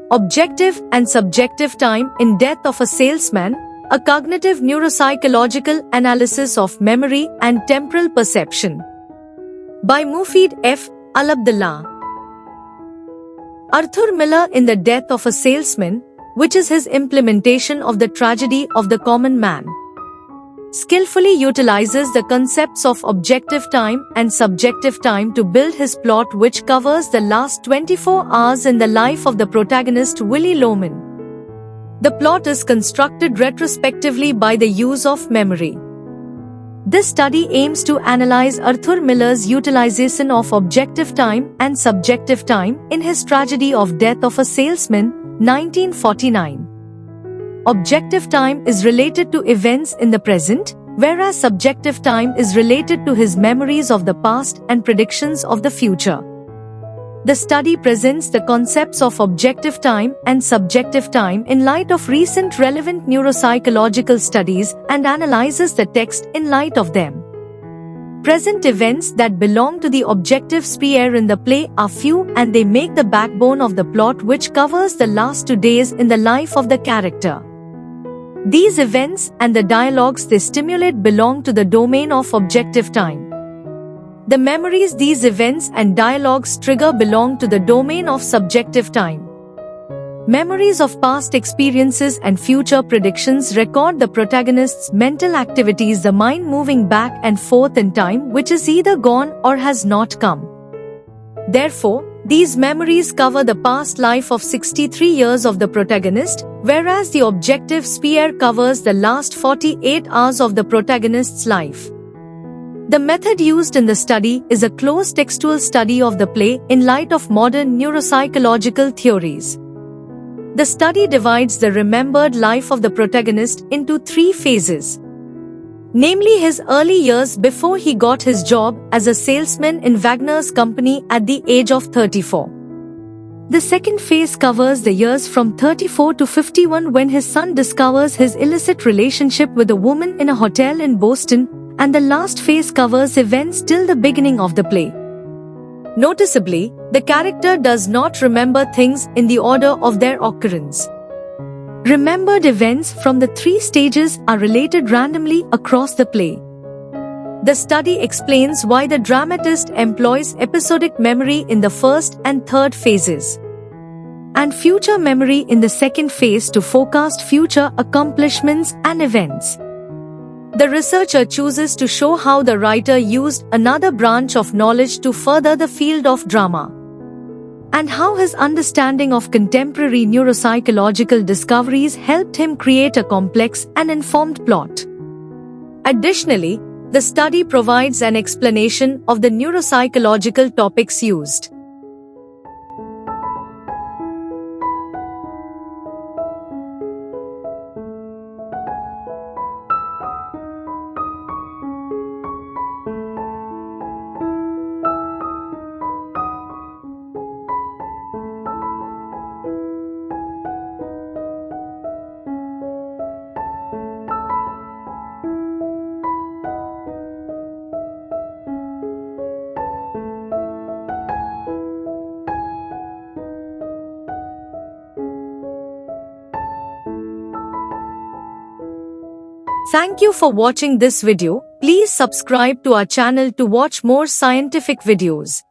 Objective and Subjective Time in Death of a Salesman, a Cognitive Neuropsychological Analysis of Memory and Temporal Perception. By Mufid F. Al-Abdallah. Arthur Miller in The Death of a Salesman, which is his implementation of the tragedy of the common man, skillfully utilizes the concepts of objective time and subjective time to build his plot, which covers the last 24 hours in the life of the protagonist Willy Loman. The plot is constructed retrospectively by the use of memory. This study aims to analyze Arthur Miller's utilization of objective time and subjective time in his tragedy of Death of a Salesman, 1949. Objective time is related to events in the present, whereas subjective time is related to his memories of the past and predictions of the future. The study presents the concepts of objective time and subjective time in light of recent relevant neuropsychological studies and analyzes the text in light of them. Present events that belong to the objective sphere in the play are few, and they make the backbone of the plot, which covers the last 2 days in the life of the character. These events and the dialogues they stimulate belong to the domain of objective time. The memories these events and dialogues trigger belong to the domain of subjective time. Memories of past experiences and future predictions record the protagonist's mental activities, the mind moving back and forth in time, which is either gone or has not come. Therefore, these memories cover the past life of 63 years of the protagonist, whereas the objective sphere covers the last 48 hours of the protagonist's life. The method used in the study is a close textual study of the play in light of modern neuropsychological theories. The study divides the remembered life of the protagonist into 3 phases, namely his early years before he got his job as a salesman in Wagner's company at the age of 34. The second phase covers the years from 34 to 51, when his son discovers his illicit relationship with a woman in a hotel in Boston, and the last phase covers events till the beginning of the play. Noticeably, the character does not remember things in the order of their occurrence. Remembered events from the 3 stages are related randomly across the play. The study explains why the dramatist employs episodic memory in the first and third phases, and future memory in the second phase to forecast future accomplishments and events. The researcher chooses to show how the writer used another branch of knowledge to further the field of drama, and how his understanding of contemporary neuropsychological discoveries helped him create a complex and informed plot. Additionally, the study provides an explanation of the neuropsychological topics used. Thank you for watching this video. Please subscribe to our channel to watch more scientific videos.